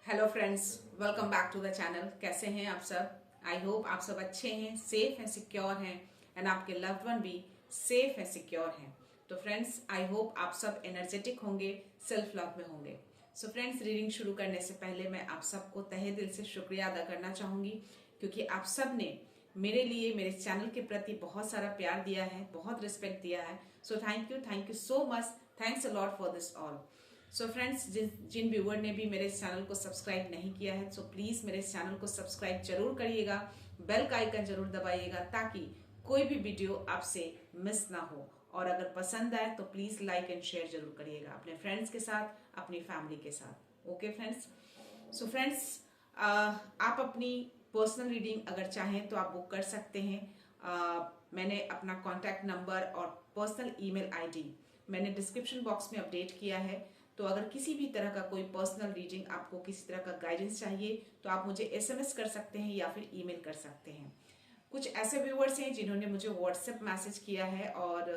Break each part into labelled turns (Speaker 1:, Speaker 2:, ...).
Speaker 1: Hello friends, welcome back to the channel. कैसे हैं आप सब? आई होप आप सब अच्छे हैं, सेफ हैं, सिक्योर हैं एंड आपके लव्ड वन भी सेफ हैं, सिक्योर हैं। तो फ्रेंड्स, आई होप आप सब एनर्जेटिक होंगे, सेल्फ लव में होंगे। सो फ्रेंड्स, रीडिंग शुरू करने से पहले मैं आप सबको तहे दिल से शुक्रिया अदा करना चाहूँगी, क्योंकि आप सब ने मेरे लिए, मेरे चैनल के प्रति बहुत सारा प्यार दिया है, बहुत रिस्पेक्ट दिया है। So thank you so much. Thanks a lot for this all. So friends, जिन व्यूअर ने भी मेरे चैनल को सब्सक्राइब नहीं किया है, सो प्लीज मेरे चैनल को सब्सक्राइब जरूर करिएगा, बेल का आइकन जरूर दबाइएगा, ताकि कोई भी वीडियो आपसे मिस ना हो। और अगर पसंद आए तो प्लीज लाइक एंड शेयर जरूर करिएगा अपने फ्रेंड्स के साथ, अपनी फैमिली के साथ। Okay friends? सो फ्रेंड्स, आप अपनी पर्सनल रीडिंग अगर चाहें तो आप बुक कर सकते हैं। मैंने अपना कॉन्टैक्ट नंबर और पर्सनल ईमेल आईडी मैंने डिस्क्रिप्शन बॉक्स में अपडेट किया है। तो अगर किसी भी तरह का कोई पर्सनल रीडिंग, आपको किसी तरह का गाइडेंस चाहिए, तो आप मुझे एसएमएस कर सकते हैं या फिर ईमेल कर सकते हैं। कुछ ऐसे व्यूअर्स हैं जिन्होंने मुझे व्हाट्सएप मैसेज किया है और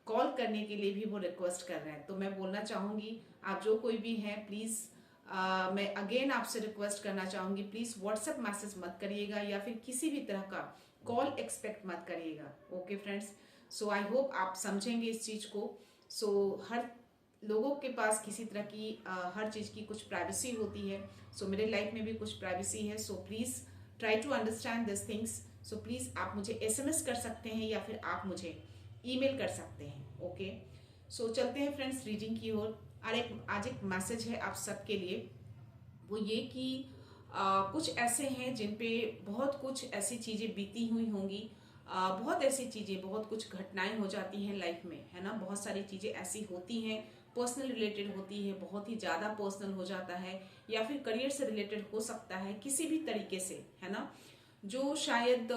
Speaker 1: कॉल करने के लिए भी वो रिक्वेस्ट कर रहे हैं। तो मैं बोलना चाहूँगी, आप जो कोई भी हैं, प्लीज़ मैं अगेन आपसे रिक्वेस्ट करना चाहूँगी, प्लीज़ व्हाट्सएप मैसेज मत करिएगा या फिर किसी भी तरह का कॉल एक्सपेक्ट मत करिएगा। Okay friends? So I hope आप समझेंगे इस चीज़ को। सो हर लोगों के पास किसी तरह की हर चीज़ की कुछ प्राइवेसी होती है। सो मेरे लाइफ में भी कुछ प्राइवेसी है। So please try to understand this things. So please आप मुझे एसएमएस कर सकते हैं या फिर आप मुझे ईमेल कर सकते हैं। ओके? सो चलते हैं फ्रेंड्स रीडिंग की ओर। आज एक मैसेज है आप सबके लिए, वो ये कि कुछ ऐसे हैं जिन पे बहुत कुछ ऐसी चीज़ें बीती हुई होंगी। बहुत ऐसी चीज़ें, बहुत कुछ घटनाएं हो जाती हैं लाइफ में, है ना। बहुत सारी चीज़ें ऐसी होती हैं, पर्सनल रिलेटेड होती है, बहुत ही ज़्यादा पर्सनल हो जाता है, या फिर करियर से रिलेटेड हो सकता है, किसी भी तरीके से, है ना। जो शायद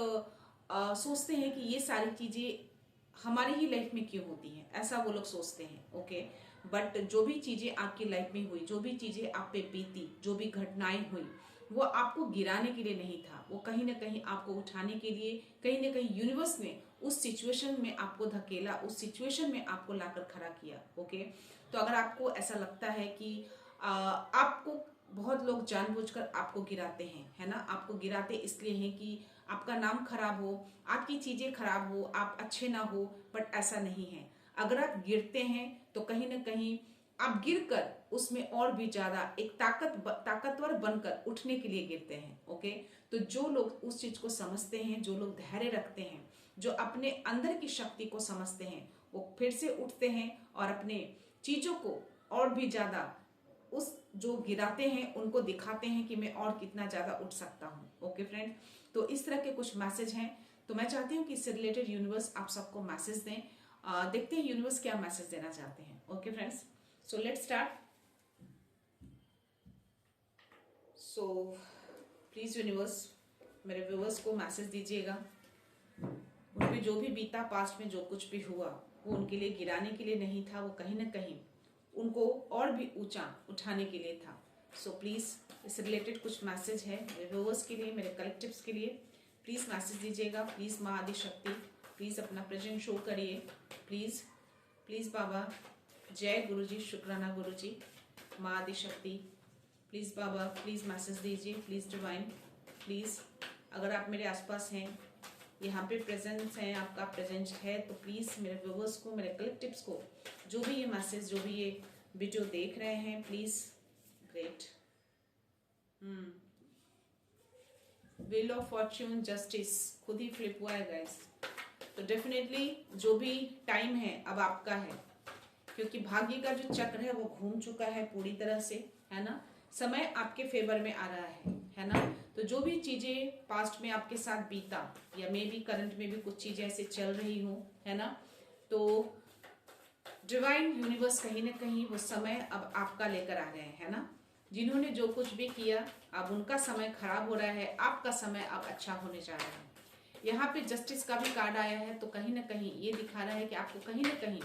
Speaker 1: सोचते हैं कि ये सारी चीज़ें हमारी ही लाइफ में क्यों होती हैं, ऐसा वो लोग सोचते हैं। ओके? बट जो भी चीज़ें आपकी लाइफ में हुई, जो भी चीज़ें आप पे बीती, जो भी घटनाएं हुई, वो आपको गिराने के लिए नहीं था, वो कहीं ना कहीं आपको उठाने के लिए, कहीं ना कहीं यूनिवर्स ने उस सिचुएशन में आपको धकेला, उस सिचुएशन में आपको लाकर खड़ा किया। ओके? तो अगर आपको ऐसा लगता है कि आपको बहुत लोग जानबूझकर आपको गिराते हैं, है ना, आपको गिराते इसलिए हैं कि आपका नाम खराब हो, आपकी चीजें खराब हो, आप अच्छे ना हो, बट ऐसा नहीं है। अगर आप गिरते हैं तो कहीं ना कहीं आप गिरकर उसमें और भी ज्यादा एक ताकतवर बनकर उठने के लिए गिरते हैं। ओके? तो जो लोग उस चीज को समझते हैं, जो लोग धैर्य रखते हैं, जो अपने अंदर की शक्ति को समझते हैं, वो फिर से उठते हैं और अपने चीजों को और भी ज्यादा, उस जो गिराते हैं उनको दिखाते हैं कि मैं और कितना ज्यादा उठ सकता हूँ। Okay friend? तो इस तरह के कुछ मैसेज हैं। तो मैं चाहती हूँ कि इससे रिलेटेड यूनिवर्स आप सबको मैसेज दें। देखते हैं यूनिवर्स क्या मैसेज देना चाहते हैं। Okay friends? So let's start. So please universe, मेरे व्यूवर्स को मैसेज दीजिएगा। उन पे जो भी बीता, पास्ट में जो कुछ भी हुआ, वो उनके लिए गिराने के लिए नहीं था, वो कहीं ना कहीं उनको और भी ऊंचा उठाने के लिए था। सो प्लीज इससे रिलेटेड कुछ मैसेज है मेरे व्यूवर्स के लिए, मेरे कलेक्टिव्स के लिए। प्लीज मैसेज दीजिएगा। प्लीज माँ आदि शक्ति, प्लीज अपना प्रेजेंट शो करिए। प्लीज प्लीज बाबा। जय गुरु जी, शुक्राना गुरु जी, माँ आदि शक्ति, प्लीज बाबा, प्लीज मैसेज दीजिए। प्लीज डिवाइन, प्लीज अगर आप मेरे आसपास हैं, यहाँ पे प्रेजेंस है, आपका प्रेजेंस है, तो प्लीज मेरे व्यूवर्स को, मेरे कलेक्टिव्स को, जो भी ये मैसेज, जो भी ये वीडियो देख रहे हैं, please. Great. Wheel of Fortune, justice खुद ही फ्लिप हुआ है गाइस। तो डेफिनेटली जो भी टाइम है अब आपका है, क्योंकि भाग्य का जो चक्र है वो घूम चुका है पूरी तरह से, है ना। समय आपके फेवर में आ रहा है ना। तो जो भी चीजें पास्ट में आपके साथ बीता, या मे बी करंट में भी कुछ चीजें ऐसे चल रही हो, है ना, तो डिवाइन यूनिवर्स कहीं ना कहीं वो समय अब आपका लेकर आ गए हैं, है ना। जिन्होंने जो कुछ भी किया, अब उनका समय खराब हो रहा है, आपका समय अब अच्छा होने जा रहा है। यहाँ पे जस्टिस का भी कार्ड आया है, तो कहीं ना कहीं ये दिखा रहा है कि आपको कहीं ना कहीं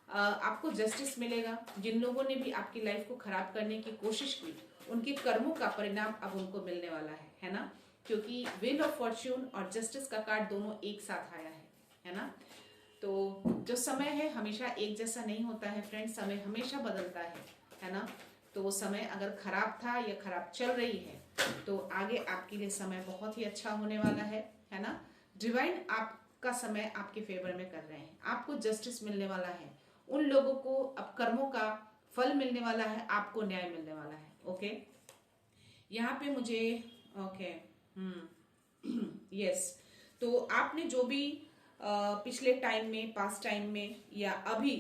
Speaker 1: आपको जस्टिस मिलेगा। जिन लोगों ने भी आपकी लाइफ को खराब करने की कोशिश की, उनके कर्मों का परिणाम अब उनको मिलने वाला है ना। क्योंकि व्हील ऑफ फॉर्च्यून और जस्टिस का कार्ड दोनों एक साथ आया है ना। तो जो समय है हमेशा एक जैसा नहीं होता है फ्रेंड्स, समय हमेशा बदलता है ना। तो वो समय अगर खराब था या खराब चल रही है तो आगे आपके लिए समय बहुत ही अच्छा होने वाला है ना। डिवाइन आपका समय आपके फेवर में कर रहे हैं, आपको जस्टिस मिलने वाला है, उन लोगों को अब कर्मों का फल मिलने वाला है, आपको न्याय मिलने वाला है। ओके, यहाँ पे मुझे ओके यस तो आपने जो भी पिछले टाइम में, पास्ट टाइम में या अभी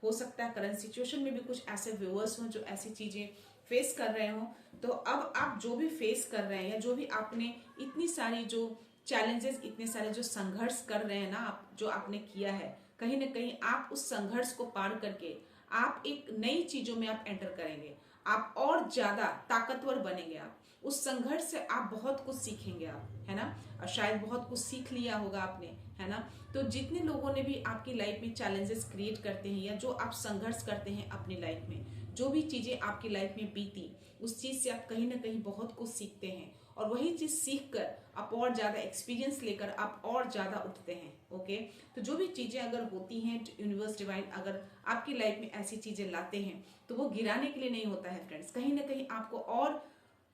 Speaker 1: हो सकता है करंट सिचुएशन में भी कुछ ऐसे व्यूअर्स हों जो ऐसी चीजें फेस कर रहे हो, तो अब आप जो भी फेस कर रहे हैं या जो भी आपने इतनी सारी जो चैलेंजेस, इतने सारे जो संघर्ष कर रहे हैं ना आप, जो आपने किया है, कहीं ना कहीं आप उस संघर्ष को पार करके आप एक नई चीजों में आप एंटर करेंगे, आप और ज्यादा ताकतवर बनेंगे। आप उस संघर्ष से आप बहुत कुछ सीखेंगे आप, है ना, और शायद बहुत कुछ सीख लिया होगा आपने, है ना। तो जितने लोगों ने भी आपकी लाइफ में चैलेंजेस क्रिएट करते हैं या जो आप संघर्ष करते हैं अपनी लाइफ में, जो भी चीजें आपकी लाइफ में बीती, उस चीज से आप कहीं ना कहीं बहुत कुछ सीखते हैं और वही चीज सीख कर आप और ज्यादा एक्सपीरियंस लेकर आप और ज्यादा उठते हैं। ओके, तो जो भी चीजें अगर होती हैं, यूनिवर्स डिवाइन अगर आपकी लाइफ में ऐसी चीजें लाते हैं तो वो गिराने के लिए नहीं होता है फ्रेंड्स, कहीं ना कहीं आपको और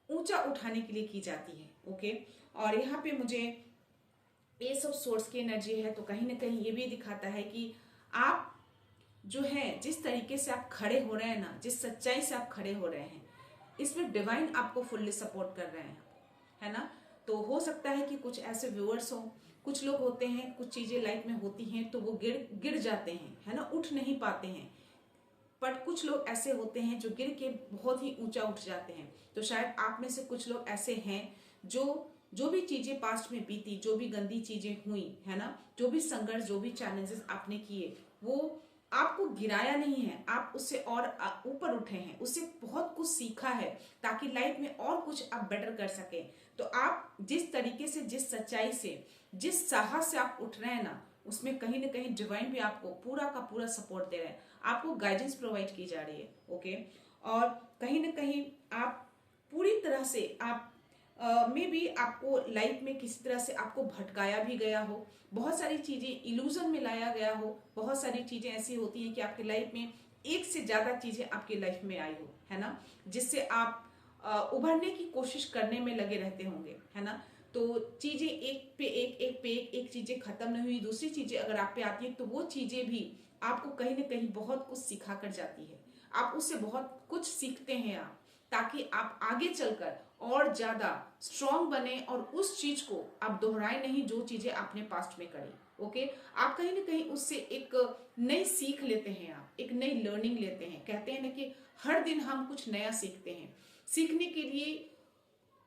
Speaker 1: ऊंचा उठाने के लिए की जाती है। ओके, और यहाँ पे मुझे ये सब सोर्स की एनर्जी है तो कहीं ना कहीं ये भी दिखाता है कि आप जो है जिस तरीके से आप खड़े हो रहे हैं ना, जिस सच्चाई से आप खड़े हो रहे हैं, इसमें डिवाइन आपको फुल्ली सपोर्ट कर रहे हैं, है ना। तो हो सकता है कि कुछ ऐसे व्यूअर्स हों, कुछ लोग होते हैं, कुछ चीजें लाइफ में होती हैं तो वो गिर जाते हैं, है ना, उठ नहीं पाते हैं, बट कुछ लोग ऐसे होते हैं जो गिर के बहुत ही ऊंचा उठ जाते हैं। तो शायद आप में से कुछ लोग ऐसे हैं जो भी चीजें पास्ट में बीती, जो भी गंदी चीजें हुई, है ना, जो भी संघर्ष, जो भी चैलेंजेस आपने किए, वो आपको गिराया नहीं है, आप उससे और ऊपर उठे हैं, उससे बहुत कुछ सीखा है ताकि लाइफ में और कुछ आप बेटर कर सके। तो आप जिस तरीके से, जिस सच्चाई से, जिस साहस से आप उठ रहे हैं ना, उसमें कहीं ना कहीं डिवाइन भी आपको पूरा का पूरा सपोर्ट दे रहे हैं, आपको गाइडेंस प्रोवाइड की जा रही है। ओके, और कहीं ना कहीं आप पूरी तरह से आप में भी आपको लाइफ में किसी तरह से आपको भटकाया भी गया हो, बहुत सारी चीजें इल्यूजन में लाया गया हो, बहुत सारी चीजें ऐसी होती हैं कि आपकी लाइफ में एक से ज्यादा चीजें आपकी लाइफ में आई हो, है ना, जिससे आप उभरने की कोशिश करने में लगे रहते होंगे, है ना। तो चीजें एक पे एक चीजें खत्म नहीं हुई, दूसरी चीजें अगर आप पे आती है तो वो चीजें भी आपको कहीं ना कहीं बहुत कुछ सिखा कर जाती है, आप उससे बहुत कुछ सीखते हैं आप, ताकि आप आगे चलकर और ज्यादा स्ट्रांग बने और उस चीज को आप दोहराए नहीं जो चीजें आपने पास्ट में करी। ओके, आप कहीं ना कहीं उससे एक नई सीख लेते हैं, आप एक नई लर्निंग लेते हैं। कहते हैं ना कि हर दिन हम कुछ नया सीखते हैं, सीखने के लिए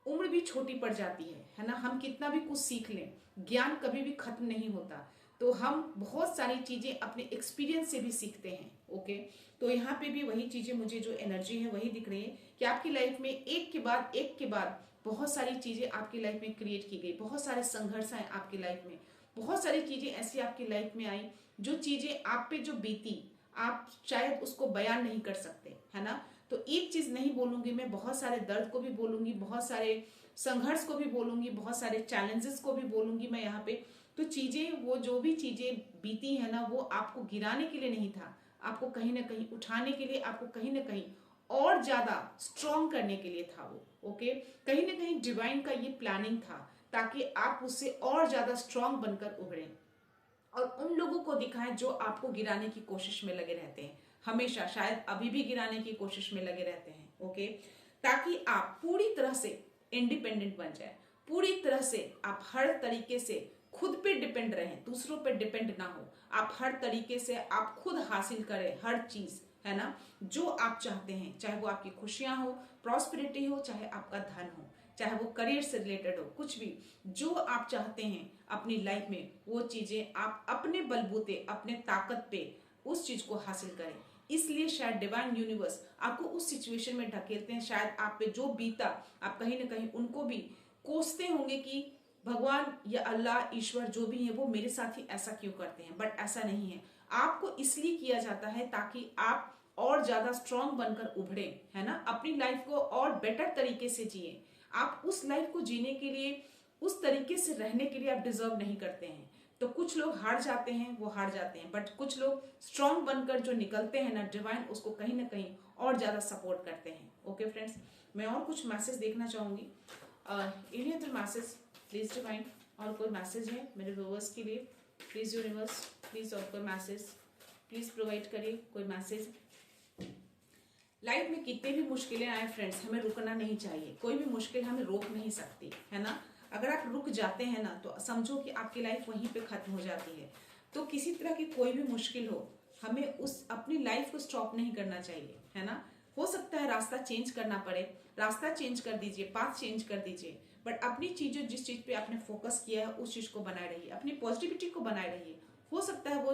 Speaker 1: उम्र भी छोटी पड़ जाती है ना, हम कितना भी कुछ सीख लें, ज्ञान कभी भी खत्म नहीं होता, तो हम बहुत सारी चीजें अपने एक्सपीरियंस से भी सीखते हैं। ओके, तो यहाँ पे भी वही चीजें, मुझे जो एनर्जी है वही दिख रही है कि आपकी लाइफ में एक के बाद बहुत सारी चीजें आपकी लाइफ में क्रिएट की गई, बहुत सारे संघर्ष आए आपकी लाइफ में, बहुत सारी चीजें ऐसी आपकी लाइफ में आई जो चीजें आप पे जो बीती आप शायद उसको बयान नहीं कर सकते, है ना। तो एक चीज नहीं बोलूंगी मैं, बहुत सारे दर्द को भी बोलूंगी, बहुत सारे संघर्ष को भी बोलूंगी, बहुत सारे चैलेंजेस को भी बोलूंगी मैं यहाँ पे। तो चीजें, वो जो भी चीजें बीती है ना, वो आपको गिराने के लिए नहीं था, आपको कहीं ना कहीं उठाने के लिए, आपको कहीं ना कहीं और ज्यादा स्ट्रॉन्ग करने के लिए था वो। ओके, कहीं ना कहीं डिवाइन का ये प्लानिंग था ताकि आप उससे और ज्यादा स्ट्रॉन्ग बनकर उभरें और उन लोगों को दिखाएं जो आपको गिराने की कोशिश में लगे रहते हैं हमेशा, शायद अभी भी गिराने की कोशिश में लगे रहते हैं। ओके, ताकि आप पूरी तरह से इंडिपेंडेंट बन जाए, पूरी तरह से आप हर तरीके से खुद पे डिपेंड रहें, दूसरों पे डिपेंड ना हो, आप हर तरीके से आप खुद हासिल करें हर चीज, है ना, जो आप चाहते हैं, चाहे वो आपकी खुशियां हो, प्रॉस्पेरिटी हो, चाहे आपका धन हो, चाहे वो करियर से रिलेटेड हो, कुछ भी जो आप चाहते हैं अपनी लाइफ में, वो चीजें आप अपने बलबूते, अपने ताकत पे उस चीज को हासिल करें। इसलिए शायद डिवाइन यूनिवर्स आपको उस सिचुएशन में ढकेलते हैं, शायद आप पे जो बीता आप कहीं ना कहीं उनको भी कोसते होंगे कि भगवान या अल्लाह, ईश्वर जो भी है, वो मेरे साथ ही ऐसा क्यों करते हैं, बट ऐसा नहीं है। आपको इसलिए किया जाता है ताकि आप और ज्यादा स्ट्रांग बनकर उभरे, है ना, अपनी लाइफ को और बेटर तरीके से जिए। आप उस लाइफ को जीने के लिए, उस तरीके से रहने के लिए आप डिजर्व नहीं करते हैं। तो कुछ लोग हार जाते हैं, वो हार जाते हैं, बट कुछ लोग स्ट्रांग बनकर जो निकलते हैं ना, डिवाइन उसको कहीं ना कहीं और ज्यादा सपोर्ट करते हैं। ओके फ्रेंड्स, मैं और कुछ मैसेज देखना चाहूंगी। Any other message please divine, और कोई मैसेज है मेरे व्यूअर्स के लिए? प्लीज यूनिवर्स, प्लीज और कोई मैसेज प्लीज प्रोवाइड करिए, कोई मैसेज। लाइफ में कितने भी मुश्किलें आए फ्रेंड्स, हमें रुकना नहीं चाहिए। कोई भी मुश्किल हमें रोक नहीं सकती, है ना। अगर आप रुक जाते हैं ना तो समझो कि आपकी लाइफ वहीं पे खत्म हो जाती है। तो किसी तरह की कोई भी मुश्किल हो, हमें उस अपनी लाइफ को स्टॉप नहीं करना चाहिए, है ना। हो सकता है रास्ता चेंज करना पड़े, रास्ता चेंज कर दीजिए, पाथ चेंज कर दीजिए, बट अपनी चीजें, जिस चीज पे आपने फोकस किया है उस चीज को बनाए रहिए, अपनी पॉजिटिविटी को बनाए रहिए। हो सकता है वो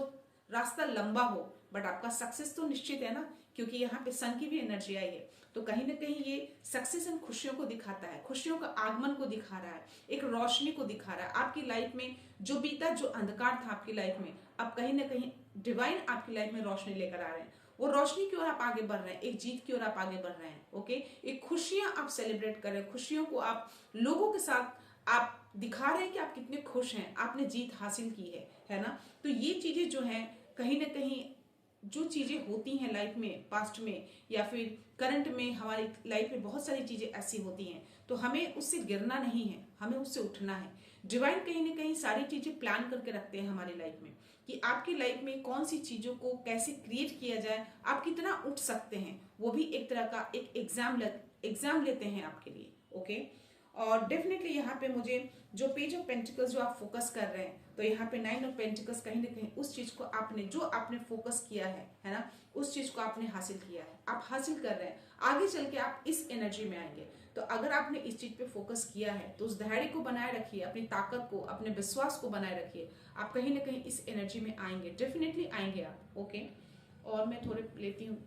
Speaker 1: रास्ता लंबा हो बट आपका सक्सेस तो निश्चित है ना, क्योंकि यहाँ पे सन की भी एनर्जी आई है। तो कहीं ना कहीं ये सक्सेस एंड खुशियों को दिखाता है, खुशियों का आगमन को दिखा रहा है, एक रोशनी को दिखा रहा है। आपकी लाइफ में जो बीता, जो अंधकार था आपकी लाइफ में, अब कहीं ना कहीं डिवाइन आपकी लाइफ में रोशनी लेकर आ रहे हैं। वो रोशनी की ओर आप आगे बढ़ रहे हैं, एक जीत की ओर आप आगे बढ़ रहे हैं। ओके, एक खुशियां आप सेलिब्रेट कर रहे हैं, खुशियों को आप लोगों के साथ आप दिखा रहे हैं कि आप कितने खुश हैं, आपने जीत हासिल की है ना। तो ये चीजें जो हैं, कहीं ना कहीं जो चीजें होती हैं लाइफ में, पास्ट में या फिर करंट में, हमारी लाइफ में बहुत सारी चीजें ऐसी होती हैं, तो हमें उससे गिरना नहीं है, हमें उससे उठना है। डिवाइन कहीं ना कहीं सारी चीजें प्लान करके रखते हैं हमारी लाइफ में, कि आपकी लाइफ में कौन सी चीजों को कैसे क्रिएट किया जाए, आप कितना उठ सकते हैं। वो भी एक तरह का एक एग्जाम लेते हैं आपके लिए। ओके, और डेफिनेटली यहाँ पे मुझे जो पेज ऑफ पेंटिकल्स जो आप फोकस कर रहे हैं, तो यहाँ पे 9 ऑफ पेंटिकल्स कहीं ना कहीं उस चीज को आपने, जो आपने फोकस किया है ना, उस चीज को आपने हासिल किया है, आप हासिल कर रहे हैं। आगे चल के आप इस एनर्जी में आएंगे। तो अगर आपने इस चीज पे फोकस किया है तो उस धैर्य को बनाए रखिए, अपनी ताकत को, अपने विश्वास को बनाए रखिए। आप कहीं ना कहीं इस एनर्जी में आएंगे, डेफिनेटली आएंगे आप। ओके, और मैं थोड़े लेती हूँ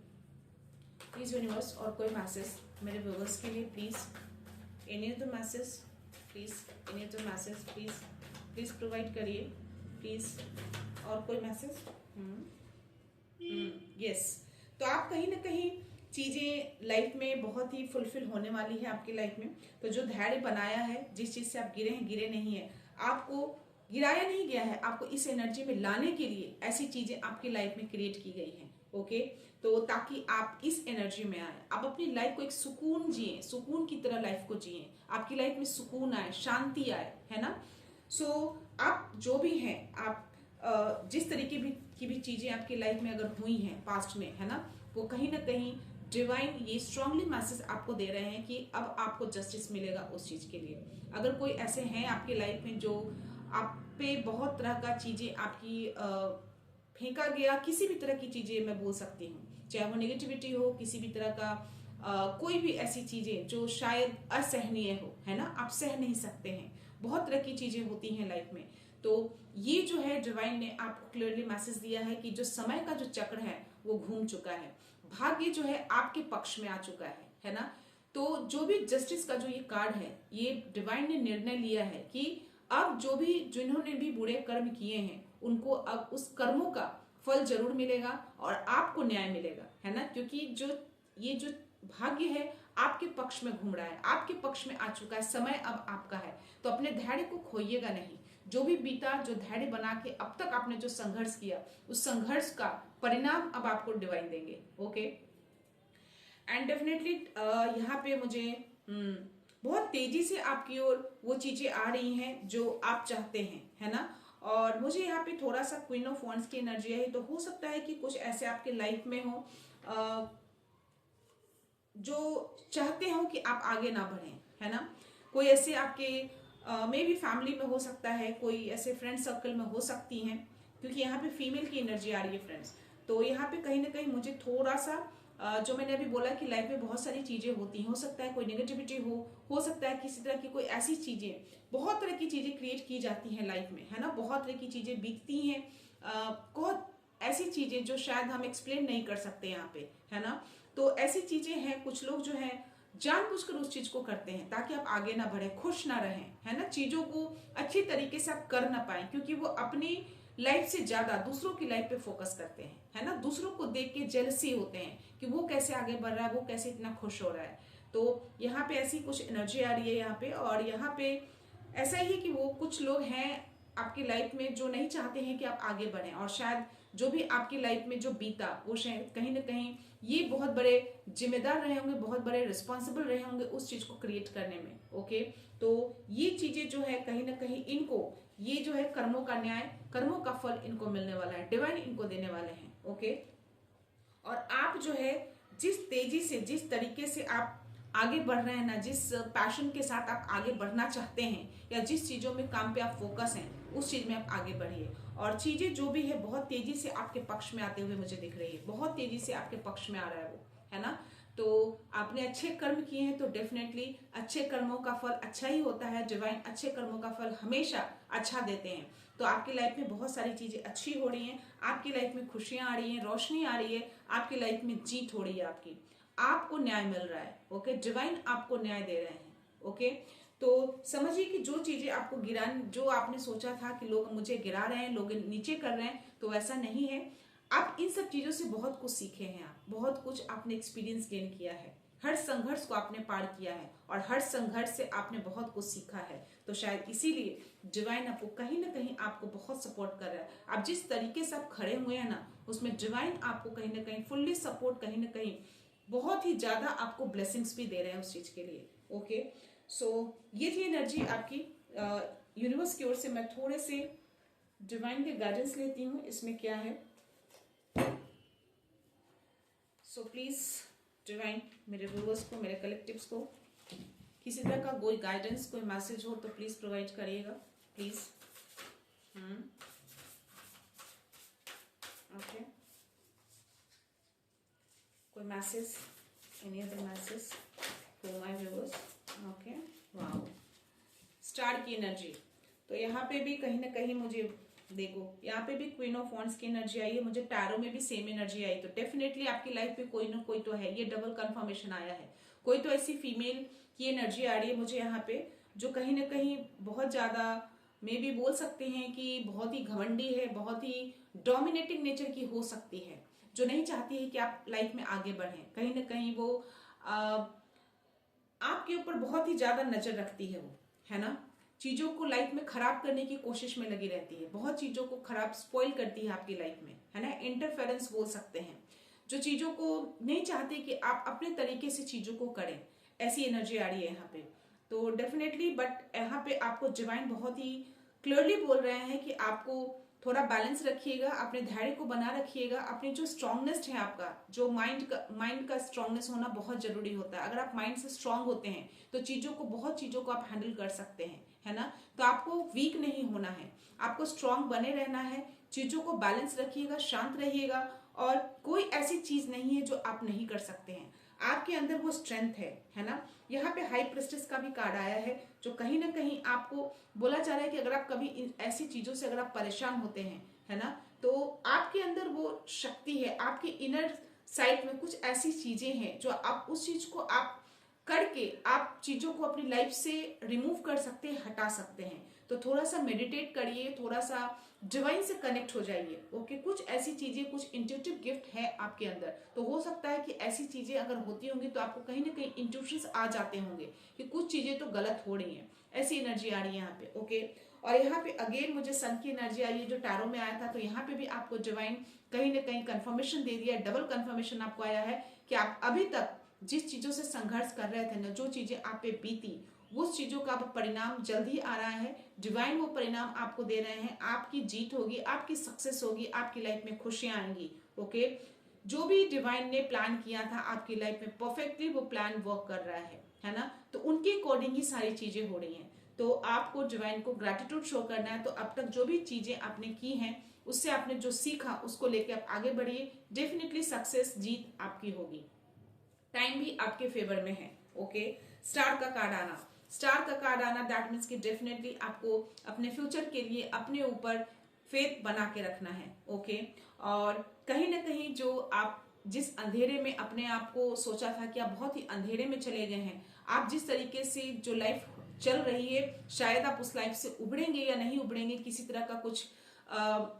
Speaker 1: प्लीज यूनिवर्स, और कोई मैसेज मेरे व्यूअर्स के लिए please. Any other message please, any other message please, please provide करिए प्लीज, और कोई मैसेज। यस, तो आप कहीं ना कहीं चीजें लाइफ में बहुत ही फुलफिल होने वाली है आपकी लाइफ में। तो जो धैर्य बनाया है, जिस चीज से आप गिरे हैं, गिरे नहीं है, आपको गिराया नहीं गया है, आपको इस एनर्जी में लाने के लिए ऐसी चीजें आपकी लाइफ में क्रिएट की गई हैं। ओके, तो ताकि आप इस एनर्जी में आए, आप अपनी लाइफ को एक सुकून जिए, सुकून की तरह लाइफ को जिए, आपकी लाइफ में सुकून आए, शांति आए, है ना। सो आप जो भी हैं, आप जिस तरीके की भी चीजें आपकी लाइफ में अगर हुई हैं पास्ट में, है ना, वो कहीं ना कहीं डिवाइन ये स्ट्रांगली मैसेज आपको दे रहे हैं कि अब आपको जस्टिस मिलेगा उस चीज के लिए। अगर कोई ऐसे हैं आपकी लाइफ में जो आप पे बहुत तरह का चीजें आपकी फेंका गया, किसी भी तरह की चीजें मैं बोल सकती हूँ, चाहे वो नेगेटिविटी हो, किसी भी तरह का कोई भी ऐसी चीजें जो शायद असहनीय हो, है ना, आप सह नहीं सकते हैं। बहुत तरह की चीजें होती हैं लाइफ में। तो ये जो है डिवाइन ने आपको क्लियरली मैसेज दिया है कि जो समय का जो चक्र है वो घूम चुका है, भाग्य जो है आपके पक्ष में आ चुका है ना। तो जो भी जस्टिस का जो ये कार्ड है, ये डिवाइन ने निर्णय लिया है कि अब जो भी, जिन्होंने भी बुरे कर्म किए हैं, उनको अब उस कर्मों का फल जरूर मिलेगा और आपको न्याय मिलेगा, है ना। क्योंकि ये जो भाग्य है आपके पक्ष में घूम रहा है, आपके पक्ष में आ चुका है, समय अब आपका है। तो अपने धैर्य को खोइएगा नहीं। जो भी बीता, जो धैर्य बना के अब तक आपने जो संघर्ष किया, उस संघर्ष का परिणाम अब आपको डिवाइन देंगे। ओके, एंड डेफिनेटली यहाँ पे मुझे बहुत तेजी से आपकी ओर वो चीजें आ रही हैं जो आप चाहते हैं, है ना। और मुझे यहाँ पे थोड़ा सा क्वीन ऑफ वॉन्ड्स की एनर्जी है, तो हो सकता है कि कुछ ऐसे आपके लाइफ में हो जो चाहते हो कि आप आगे ना बढ़ें, है ना। कोई ऐसे आपके मे बी फैमिली में हो सकता है, कोई ऐसे फ्रेंड सर्कल में हो सकती हैं, क्योंकि यहाँ पे फीमेल की एनर्जी आ रही है फ्रेंड्स। तो यहाँ पे कहीं ना कहीं मुझे थोड़ा सा जो मैंने अभी बोला कि लाइफ में बहुत सारी चीजें होती हैं, हो सकता है कोई नेगेटिविटी हो सकता है किसी तरह की कोई ऐसी चीजें, बहुत तरह की चीजें क्रिएट की जाती हैं लाइफ में, है ना। बहुत तरह की चीजें बीतती हैं, बहुत ऐसी चीजें जो शायद हम एक्सप्लेन नहीं कर सकते यहाँ पे, है ना। तो ऐसी चीजें हैं, कुछ लोग जो है जानबूझकर उस चीज को करते हैं ताकि आप आगे ना बढ़े, खुश ना रहें, है ना। चीजों को अच्छी तरीके से आप कर ना पाए, क्योंकि वो अपनी लाइफ से ज्यादा दूसरों की लाइफ पे फोकस करते हैं, है ना। दूसरों को देख के जेलसी होते हैं कि वो कैसे आगे बढ़ रहा है, वो कैसे इतना खुश हो रहा है। तो यहाँ पे ऐसी कुछ एनर्जी आ रही है यहाँ पे। और यहाँ पे ऐसा ही है कि वो कुछ लोग हैं आपकी लाइफ में जो नहीं चाहते हैं कि आप आगे बढ़ें, और शायद जो भी आपकी लाइफ में जो बीता वो शायद कहीं ना कहीं ये बहुत बड़े जिम्मेदार रहे होंगे, बहुत बड़े रिस्पॉन्सिबल रहे होंगे उस चीज को क्रिएट करने में। ओके, तो ये चीजें जो है कहीं ना कहीं इनको ये जो है कर्मों का न्याय, कर्मों का फल इनको मिलने वाला है, डिवाइन इनको देने वाले हैं। ओके, और आप जो है जिस तेजी से, जिस तरीके से आप आगे बढ़ रहे हैं ना, जिस पैशन के साथ आप आगे बढ़ना चाहते हैं या जिस चीजों में काम पे आप फोकस हैं उस चीज में आप आगे बढ़िए। और चीजें जो भी है बहुत तेजी से आपके पक्ष में आते हुए मुझे दिख रही है, बहुत तेजी से आपके पक्ष में आ रहा है वो, है ना। तो आपने अच्छे कर्म किए हैं तो डेफिनेटली अच्छे कर्मों का फल अच्छा ही होता है। डिवाइन अच्छे कर्मों का फल हमेशा अच्छा देते हैं। तो आपकी लाइफ में बहुत सारी चीजें अच्छी हो रही हैं, आपकी लाइफ में खुशियां आ रही हैं, रोशनी आ रही है, आपकी लाइफ में जीत हो रही है, आपको न्याय मिल रहा है। ओके, डिवाइन आपको न्याय दे रहे हैं। ओके, तो समझिए कि जो चीजें आपको जो आपने सोचा था कि लोग मुझे गिरा रहे हैं, लोग नीचे कर रहे हैं, तो ऐसा नहीं है। आप इन सब चीजों से बहुत कुछ सीखे हैं, आप बहुत कुछ आपने एक्सपीरियंस गेन किया है, हर संघर्ष को आपने पार किया है और हर संघर्ष से आपने बहुत कुछ सीखा है। तो शायद इसीलिए डिवाइन आपको कहीं ना कहीं आपको बहुत सपोर्ट कर रहा है। आप जिस तरीके से आप खड़े हुए हैं ना, उसमें डिवाइन आपको कहीं ना कहीं फुल्ली सपोर्ट, कहीं ना कहीं बहुत ही ज्यादा आपको ब्लेसिंग्स भी दे रहे हैं उस चीज के लिए। ओके, सो ये थी एनर्जी आपकी यूनिवर्स की ओर से। मैं थोड़े से डिवाइन के गाइडेंस लेती हूँ इसमें क्या है। सो प्लीज डिवाइन मेरे व्यूअर्स को, मेरे कलेक्टिव्स को किसी तरह का कोई गाइडेंस, कोई मैसेज हो तो प्लीज प्रोवाइड करिएगा, प्लीज। ओके, कोई message, any other message for my viewers. Okay, wow, star की एनर्जी। तो यहाँ पे भी कहीं ना कहीं मुझे देखो, यहाँ पे भी क्वीन ऑफ वॉन्ड्स की एनर्जी आई है, मुझे टैरो में भी सेम एनर्जी आई। तो डेफिनेटली आपकी लाइफ में कोई ना कोई तो है, ये डबल कंफर्मेशन आया है। कोई तो ऐसी फीमेल की एनर्जी आ रही है मुझे यहाँ पे, जो कहीं ना कहीं बहुत ज्यादा मे भी बोल सकते हैं कि बहुत ही घमंडी है, बहुत ही डोमिनेटिंग नेचर की हो सकती है, जो नहीं चाहती है कि आप लाइफ में आगे बढ़ें। कहीं ना कहीं वो आपके ऊपर बहुत ही ज्यादा नजर रखती है वो, है ना। चीजों को लाइफ में खराब करने की कोशिश में लगी रहती है, बहुत चीजों को खराब स्पॉइल करती है आपकी लाइफ में, है ना। इंटरफेरेंस बोल सकते हैं, जो चीजों को नहीं चाहती कि आप अपने तरीके से चीजों को करें, ऐसी एनर्जी आ रही है यहाँ पे। तो डेफिनेटली बट यहाँ पे आपको डिवाइन बहुत ही क्लियरली बोल रहे हैं कि आपको थोड़ा बैलेंस रखिएगा, अपने धैर्य को बना रखिएगा, अपनी जो स्ट्रांगनेस है आपका, जो माइंड का स्ट्रांगनेस होना बहुत जरूरी होता है। अगर आप माइंड से स्ट्रांग होते हैं तो बहुत चीजों को आप हैंडल कर सकते हैं, है ना। तो आपको वीक नहीं होना है, आपको स्ट्रांग बने रहना है, चीजों को बैलेंस रखिएगा, शांत रहिएगा, और कोई ऐसी चीज नहीं है जो आप नहीं कर सकते हैं। आपके अंदर वो स्ट्रेंथ है ना। यहाँ पे हाई प्रेस्टिस का भी कार्ड आया है, जो कहीं ना कहीं आपको बोला जा रहा है कि अगर आप कभी ऐसी चीजों से अगर आप परेशान होते हैं, है ना, तो आपके अंदर वो शक्ति है, आपके इनर साइड में कुछ ऐसी चीजें हैं जो आप उस चीज को आप करके आप चीजों को अपनी लाइफ से रिमूव कर सकते हैं, हटा सकते हैं। तो थोड़ा सा मेडिटेट करिए, थोड़ा सा डिवाइन से कनेक्ट हो जाइए। ओके, कुछ ऐसी चीजें, कुछ इंट्यूटिव गिफ्ट है आपके अंदर, तो हो सकता है कि ऐसी चीजें अगर होती होंगी तो आपको कहीं ना कहीं इंट्यूशंस आ जाते होंगे कि कुछ चीजें तो गलत हो रही हैं, ऐसी एनर्जी आ रही है यहाँ पे। ओके, और यहाँ पे अगेन मुझे सन की एनर्जी आई है जो टैरो में आया था। तो यहाँ पे भी आपको डिवाइन कहीं ना कहीं कंफर्मेशन दे दिया है, डबल कंफर्मेशन आपको आया है कि आप अभी तक जिस चीजों से संघर्ष कर रहे थे ना, जो चीजें आप पे बीती, उस चीजों का परिणाम जल्द ही आ रहा है। डिवाइन वो परिणाम आपको दे रहे हैं, आपकी जीत होगी, आपकी सक्सेस होगी, आपकी लाइफ में खुशियां आएंगी। ओके, जो भी डिवाइन ने प्लान किया था आपकी लाइफ में परफेक्टली वो प्लान वर्क कर रहा है ना। तो उनके अकॉर्डिंग ही सारी चीजें हो रही हैं। तो आपको डिवाइन को ग्रेटिट्यूड शो करना है। तो अब तक जो भी चीजें आपने की हैं, उससे आपने जो सीखा उसको लेके आप आगे बढ़िए, डेफिनेटली सक्सेस, जीत आपकी होगी। टाइम भी आपके फेवर में है। ओके, स्टार का कार्ड आना, स्टार का कार्ड आना दैट मीन्स कि डेफिनेटली आपको अपने फ्यूचर के लिए अपने ऊपर फेथ बना के रखना है। ओके, और कहीं ना कहीं जो आप जिस अंधेरे में अपने आप को सोचा था कि आप बहुत ही अंधेरे में चले गए हैं, आप जिस तरीके से जो लाइफ चल रही है, शायद आप उस लाइफ से उभरेंगे या नहीं उभरेंगे, किसी तरह का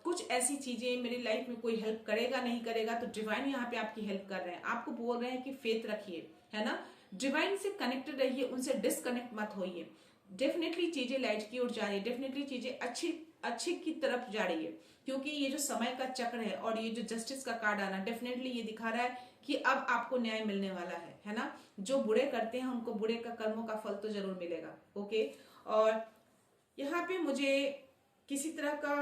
Speaker 1: कुछ ऐसी चीजें मेरी लाइफ में कोई हेल्प करेगा नहीं करेगा, तो डिवाइन यहाँ पे आपकी हेल्प कर रहे हैं, आपको बोल रहे हैं कि फेथ रखिए, है ना। डिवाइन से कनेक्टेड रहिए, उनसे डिसकनेक्ट मत होइए। डेफिनेटली चीजें लाइट की ओर जा रही है, डेफिनेटली चीजें अच्छी अच्छे की तरफ जा रही है, क्योंकि ये जो समय का चक्र है और ये जो जस्टिस का कार्ड आना डेफिनेटली ये दिखा रहा है कि अब आपको न्याय मिलने वाला है ना। जो बुरे करते हैं उनको बुरे का कर्मों का फल तो जरूर मिलेगा। ओके, और यहाँ पे मुझे किसी तरह का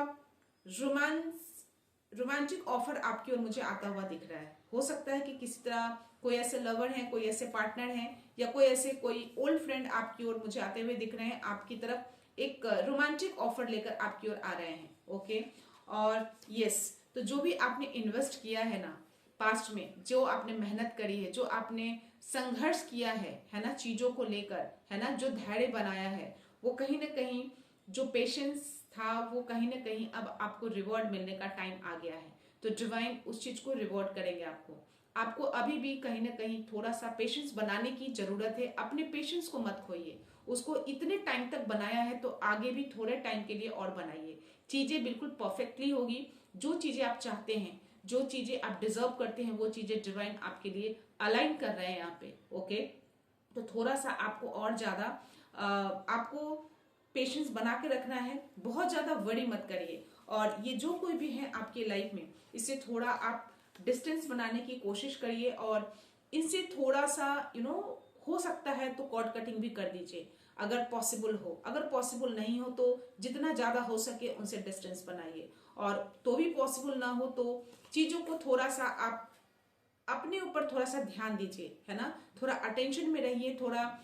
Speaker 1: रोमांटिक ऑफर आपकी ओर मुझे आता हुआ दिख रहा है। हो सकता है कि किसी तरह कोई ऐसे लवर हैं, कोई ऐसे पार्टनर हैं, या कोई ऐसे कोई ओल्ड फ्रेंड आपकी ओर मुझे आते हुए दिख रहे हैं, आपकी तरफ एक रोमांटिक ऑफर लेकर आपकी ओर आ रहे हैं। ओके, और यस, तो जो भी आपने इन्वेस्ट किया है ना पास्ट में, जो आपने मेहनत करी है, जो आपने संघर्ष किया है ना, चीजों को लेकर, है ना, जो धैर्य बनाया है, वो कहीं ना कहीं जो पेशेंस था वो कहीं ना कहीं अब आपको रिवॉर्ड मिलने का टाइम आ गया है। तो डिवाइन उस चीज को रिवॉर्ड करेंगे आपको। आपको अभी भी कहीं ना कहीं थोड़ा सा पेशेंस बनाने की जरूरत है। अपने पेशेंस को मत खोइए, उसको इतने टाइम तक बनाया है तो आगे भी थोड़े टाइम के लिए और बनाइए। चीजें बिल्कुल परफेक्टली होगी। जो चीजें आप चाहते हैं, जो चीजें आप डिजर्व करते हैं, वो चीजें डिवाइन आपके लिए अलाइन कर रहे हैं यहाँ पे। ओके, तो थोड़ा सा आपको और ज्यादा आपको पेशेंस बना के रखना है। बहुत ज्यादा वरी मत करिए, और ये जो कोई भी है आपकी लाइफ में, इससे थोड़ा आप डिस्टेंस बनाने की कोशिश करिए, और इनसे थोड़ा सा हो सकता है तो कॉर्ड कटिंग भी कर दीजिए अगर पॉसिबल हो। अगर पॉसिबल नहीं हो तो जितना ज्यादा हो सके उनसे डिस्टेंस बनाइए, और तो भी पॉसिबल ना हो तो चीजों को थोड़ा सा आप अपने ऊपर थोड़ा सा ध्यान दीजिए, है ना। थोड़ा अटेंशन में रहिए, थोड़ा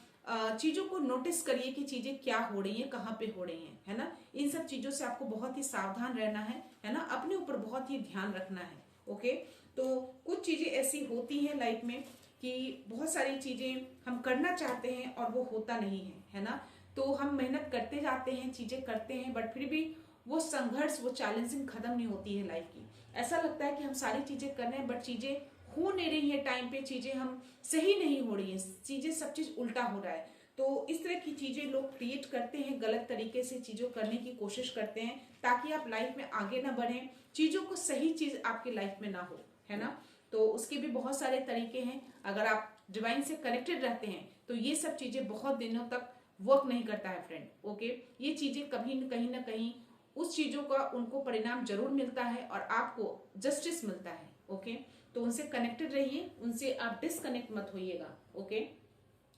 Speaker 1: चीजों को नोटिस करिए कि चीजें क्या हो रही हैं, कहाँ पे हो रही हैं, है ना। इन सब चीजों से आपको बहुत ही सावधान रहना है ना, अपने ऊपर बहुत ही ध्यान रखना है। ओके, तो कुछ चीजें ऐसी होती हैं लाइफ में कि बहुत सारी चीजें हम करना चाहते हैं और वो होता नहीं है ना। तो हम मेहनत करते जाते हैं, चीजें करते हैं, बट फिर भी वो संघर्ष, वो चैलेंजिंग खत्म नहीं होती है लाइफ की। ऐसा लगता है कि हम सारी चीजें कर रहे हैं बट चीजें हो नहीं रही है टाइम पे, चीजें हम सही नहीं हो रही है, चीजें सब चीज उल्टा हो रहा है। तो इस तरह की चीजें लोग क्रिएट करते हैं, गलत तरीके से चीजों करने की कोशिश करते हैं ताकि आप लाइफ में आगे ना बढ़ें, चीजों को सही चीज आपकी लाइफ में ना हो, है ना। तो उसके भी बहुत सारे तरीके हैं। अगर आप डिवाइन से कनेक्टेड रहते हैं तो ये सब चीजें बहुत दिनों तक वर्क नहीं करता है फ्रेंड। ओके, ये चीजें कभी कहीं ना कहीं उस चीजों का उनको परिणाम जरूर मिलता है और आपको जस्टिस मिलता है। ओके, तो उनसे कनेक्टेड रहिए, उनसे आप डिसकनेक्ट मत होइएगा। ओके,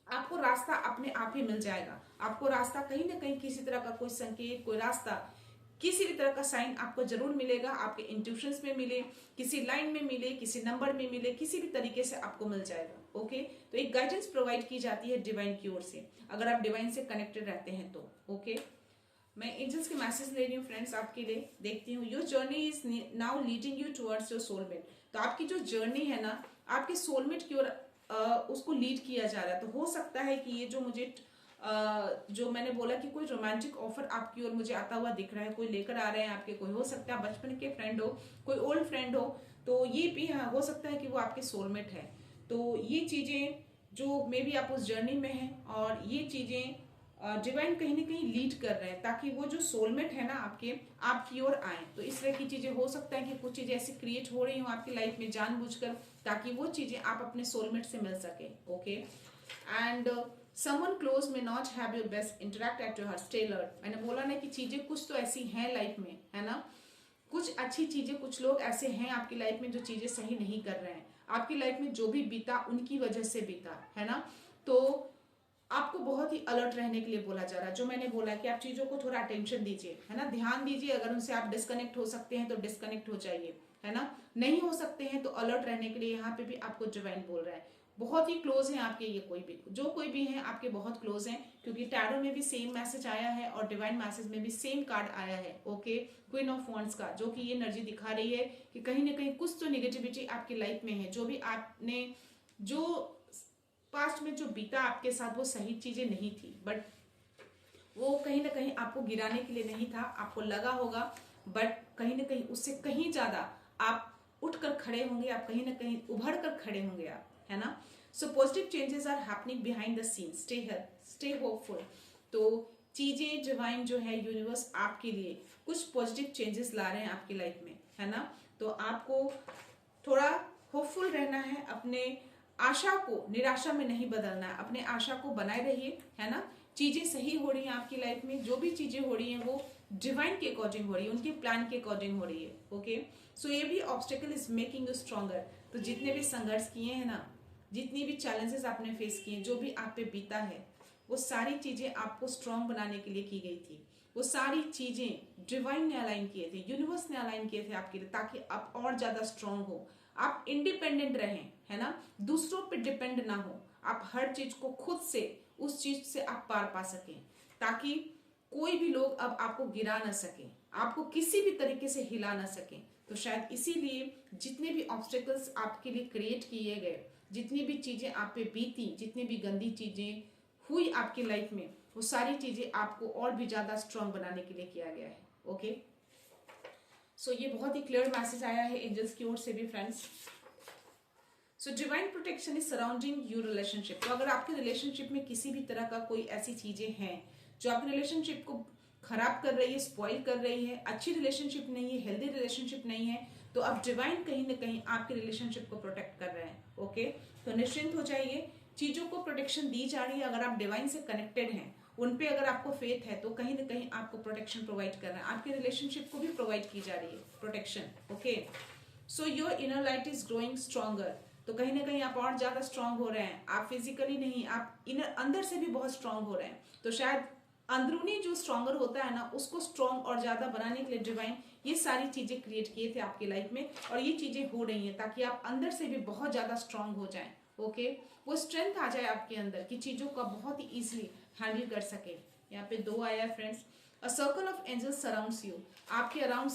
Speaker 1: आपको रास्ता अपने आप ही मिल जाएगा। आपको रास्ता कहीं ना कहीं किसी तरह का कोई संकेत, कोई रास्ता, किसी भी तरह का साइन आपको जरूर मिलेगा। आपके इंट्यूशंस में मिले, किसी लाइन में मिले, किसी नंबर में मिले, किसी भी तरीके से आपको मिल जाएगा। ओके, तो एक गाइडेंस प्रोवाइड की जाती है डिवाइन की ओर से, अगर आप डिवाइन से कनेक्टेड रहते हैं तो। ओके, मैं एंजल्स के मैसेज ले रही हूँ फ्रेंड्स आपके लिए, देखती हूँ। Your journey is now leading you towards your soulmate. तो आपकी जो जर्नी है ना, आपके सोलमेट की ओर उसको लीड किया जा रहा है। तो हो सकता है कि ये जो मुझे जो मैंने बोला कि कोई रोमांटिक ऑफर आपकी ओर मुझे आता हुआ दिख रहा है, कोई लेकर आ रहे हैं आपके, कोई हो सकता है बचपन के फ्रेंड हो, कोई ओल्ड फ्रेंड हो, तो ये भी हो सकता है कि वो आपके सोलमेट है। तो ये चीजें जो मे बी आप उस जर्नी में हैं, और ये चीजें डिवाइन कहीं ना कहीं लीड कर रहे हैं ताकि वो जो सोलमेट है ना आपकी ओर आए। तो इस तरह की चीजें हो सकता है कि कुछ चीजें ऐसी क्रिएट हो रही हो आपकी लाइफ में जानबूझकर, ताकि वो चीजें आप अपने सोलमेट से मिल सके। Okay, and someone close may not have your best interact at your heart, stay alert। मैंने बोला ना कि चीजें कुछ तो ऐसी हैं लाइफ में, है ना, कुछ अच्छी चीजें, कुछ लोग ऐसे हैं आपकी लाइफ में जो चीजें सही नहीं कर रहे हैं। आपकी लाइफ में जो भी बीता उनकी वजह से बीता, है ना। तो आपको बहुत ही अलर्ट रहने के लिए बोला जा रहा है। जो मैंने बोला कि आप चीजों को थोड़ा अटेंशन दीजिए, है ना, ध्यान दीजिए। अगर उनसे आप डिस्कनेक्ट हो सकते हैं तो डिस्कनेक्ट हो जाइए, है ना। नहीं हो सकते हैं तो अलर्ट रहने के लिए यहाँ पे भी आपको डिवाइन बोल रहा है। बहुत ही क्लोज हैं आपके, ये कोई भी, जो कोई भी हैं आपके बहुत क्लोज हैं, क्योंकि टैरो में भी सेम मैसेज आया है और डिवाइन मैसेज में भी सेम कार्ड आया है। ओके, क्वीन ऑफ वॉन्ड्स का, जो कि ये एनर्जी दिखा रही है कि कहीं ना कहीं कुछ तो निगेटिविटी आपकी लाइफ में है। जो भी आपने जो पास्ट में जो बीता आपके साथ वो सही चीजें नहीं थी, बट वो कहीं ना कहीं आपको गिराने के लिए नहीं था। आपको लगा होगा, बट कहीं ना कहीं उससे कहीं ज्यादा आप उठकर खड़े होंगे, आप कहीं ना कहीं उभर कर खड़े होंगे आप, है ना। So positive changes are happening behind the scene, stay here, stay hopeful. तो चीजें डिवाइन जो है, यूनिवर्स आपके लिए कुछ पॉजिटिव चेंजेस ला रहे हैं आपकी लाइफ में, है ना। तो आपको थोड़ा होपफुल रहना है, अपने आशा को निराशा में नहीं बदलना है, अपने आशा को बनाए रहिए, है ना। चीजें सही हो रही हैं आपकी लाइफ में, जो भी चीजें हो रही हैं वो डिवाइन के अकॉर्डिंग हो रही है, उनके प्लान के अकॉर्डिंग हो रही है। ओके, सो ये भी obstacle is making you stronger. तो जितने भी संघर्ष किए हैं ना, जितनी भी चैलेंजेस आपने फेस किए, जो भी आप पे बीता है, वो सारी चीजें आपको स्ट्रांग बनाने के लिए की गई थी। वो सारी चीजें डिवाइन ने अलाइन किए थे, यूनिवर्स ने अलाइन किए थे आपके लिए, ताकि आप और ज्यादा स्ट्रांग हो, आप इंडिपेंडेंट रहें, है ना, दूसरों पे डिपेंड ना हो, आप हर चीज को खुद से, उस चीज से आप पार पा सकें, ताकि कोई भी लोग अब आपको गिरा ना सके, आपको किसी भी तरीके से हिला ना सके। तो शायद इसीलिए जितने भी ऑब्स्टेकल्स आपके लिए क्रिएट किए गए, जितनी भी चीजें आप पे बीती, जितनी भी गंदी चीजें हुई आपकी लाइफ में, वो सारी चीजें आपको और भी ज्यादा स्ट्रांग बनाने के लिए किया गया है। ओके, सो ये बहुत ही क्लियर मैसेज आया है एंजल्स की ओर से भी friends. So divine protection is surrounding your relationship. तो अगर आपके रिलेशनशिप में किसी भी तरह का कोई ऐसी चीजें हैं जो आपके रिलेशनशिप को खराब कर रही है, स्पॉइल कर रही है, अच्छी रिलेशनशिप नहीं है, हेल्दी रिलेशनशिप नहीं है, तो अब डिवाइन कहीं ना कहीं आपके रिलेशनशिप को प्रोटेक्ट कर रहे हैं। ओके, तो निश्चिंत हो जाइए, चीजों को प्रोटेक्शन दी जा रही है। अगर आप डिवाइन से कनेक्टेड हैं, उन पे अगर आपको फेथ है, तो कहीं ना कहीं आपको प्रोटेक्शन प्रोवाइड कर रहे हैं, आपके रिलेशनशिप को भी प्रोवाइड की जा रही है protection. Okay, so your inner light is growing stronger. तो कहीं ना कहीं आप और ज्यादा स्ट्रांग हो रहे हैं, आप फिजिकली नहीं, आप इनर अंदर से भी बहुत स्ट्रांग हो रहे हैं। तो शायद अंदरूनी जो स्ट्रॉन्गर होता है ना, उसको स्ट्रॉन्ग और ज्यादा बनाने के लिए डिवाइन ये सारी चीजें क्रिएट किए थे आपकी लाइफ में, और ये चीजें हो रही हैं ताकि आप अंदर से भी बहुत ज्यादा स्ट्रांग हो जाएं। ओके, वो स्ट्रेंथ आ जाए आपके अंदर कि चीजों का बहुत ही इजीली हैंडल कर सके। यहाँ पे 2 आया है friends, a circle of angels surrounds you. आपके अराउंड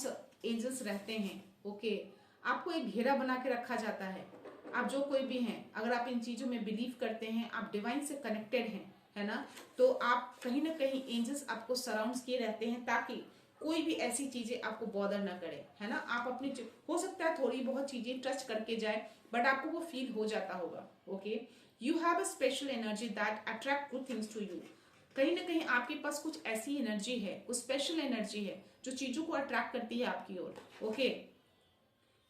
Speaker 1: एंजल्स रहते हैं। ओके, आपको एक घेरा बना के रखा जाता है। आप जो कोई भी हैं, अगर आप इन चीजों में बिलीव करते हैं, आप डिवाइन से कनेक्टेड हैं, है ना, तो आप कहीं ना कहीं एंजल्स आपको सराउंड किए रहते हैं, ताकि कोई भी ऐसी चीजें आपको बॉदर ना करे, है ना। आप अपनी हो सकता है थोड़ी बहुत चीजें टच करके जाए, बट आपको वो फील हो जाता होगा। Okay, you have a special energy that attract good things to you. कहीं ना कहीं आपके पास कुछ ऐसी एनर्जी है, कुछ स्पेशल एनर्जी है जो चीजों को अट्रैक्ट करती है आपकी ओर। ओके,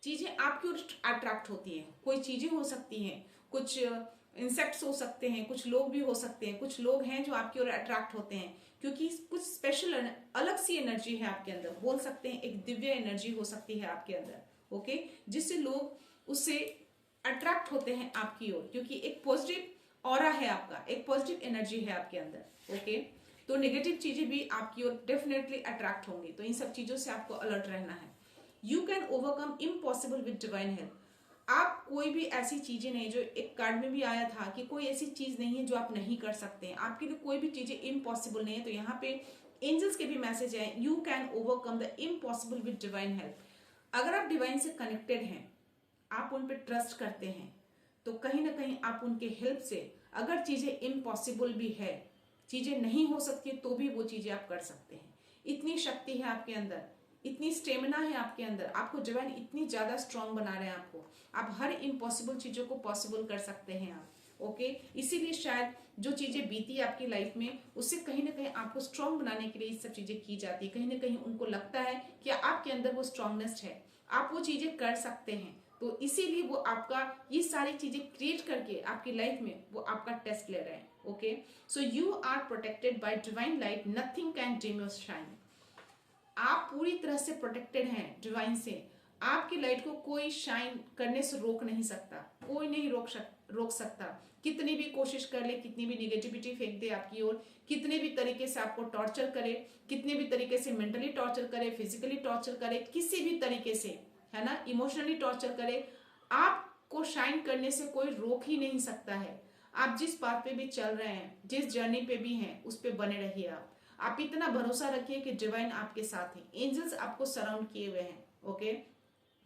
Speaker 1: चीजें आपकी ओर अट्रैक्ट होती हैं। कोई चीजें हो सकती हैं, कुछ इंसेक्ट्स हो सकते हैं, कुछ लोग भी हो सकते हैं, कुछ लोग हैं जो आपकी ओर अट्रैक्ट होते हैं, क्योंकि कुछ स्पेशल अलग सी एनर्जी है आपके अंदर, बोल सकते हैं एक दिव्य एनर्जी हो सकती है आपके अंदर। ओके, जिससे लोग उससे अट्रैक्ट होते हैं आपकी ओर, क्योंकि एक पॉजिटिव ऑरा है आपका, एक पॉजिटिव एनर्जी है आपके अंदर। ओके, तो नेगेटिव चीजें भी आपकी ओर डेफिनेटली अट्रैक्ट होंगी। तो इन सब चीजों से आपको अलर्ट रहना है। You can overcome impossible with divine help. आप कोई भी ऐसी चीजें नहीं, जो एक कार्ड में भी आया था कि कोई ऐसी चीज नहीं है जो आप नहीं कर सकते हैं, आपके लिए कोई भी चीजें इम्पॉसिबल नहीं है। तो यहाँ पे एंजल्स के भी मैसेज है, you can overcome the impossible with divine help. अगर आप डिवाइन से कनेक्टेड हैं, आप उन पर ट्रस्ट करते हैं, तो कहीं ना कहीं आप उनके हेल्प से, अगर चीजें इम्पॉसिबल भी है, चीजें नहीं हो सकती, तो भी वो चीजें आप कर सकते हैं। इतनी शक्ति है आपके अंदर, इतनी स्टेमिना है आपके अंदर, आपको डिवाइन इतनी ज्यादा स्ट्रांग बना रहे हैं आपको, आप हर इम्पॉसिबल चीजों को पॉसिबल कर सकते हैं आप। ओके, इसीलिए शायद जो चीजें बीती आपकी लाइफ में, उससे कहीं ना कहीं आपको स्ट्रांग बनाने के लिए ये सब चीजें की जाती है। कहीं ना कहीं उनको लगता है कि आपके अंदर वो स्ट्रांगनेस है, आप वो चीजें कर सकते हैं, तो इसीलिए वो आपका ये सारी चीजें क्रिएट करके आपकी लाइफ में वो आपका टेस्ट ले रहे हैं। Okay, so you are protected by divine light, nothing can dim your shine. आप पूरी तरह से प्रोटेक्टेड हैं डिवाइन से। आपकी लाइट को कोई शाइन करने से रोक नहीं सकता, कोई नहीं रोक सकता। कितनी भी कोशिश कर ले, कितनी भी निगेटिविटी फेंक दे आपकी ओर, कितने भी तरीके से आपको टॉर्चर करे, कितने भी तरीके से मेंटली टॉर्चर करे, फिजिकली टॉर्चर करे, किसी भी तरीके से, है ना, इमोशनली टॉर्चर करे, आपको शाइन करने से कोई रोक ही नहीं सकता है। आप जिस पाथ पे भी चल रहे हैं, जिस जर्नी पे भी हैं, उस पे बने रहिए। आप इतना भरोसा रखिए कि डिवाइन आपके साथ है, एंजल्स आपको सराउंड किए हुए हैं। ओके,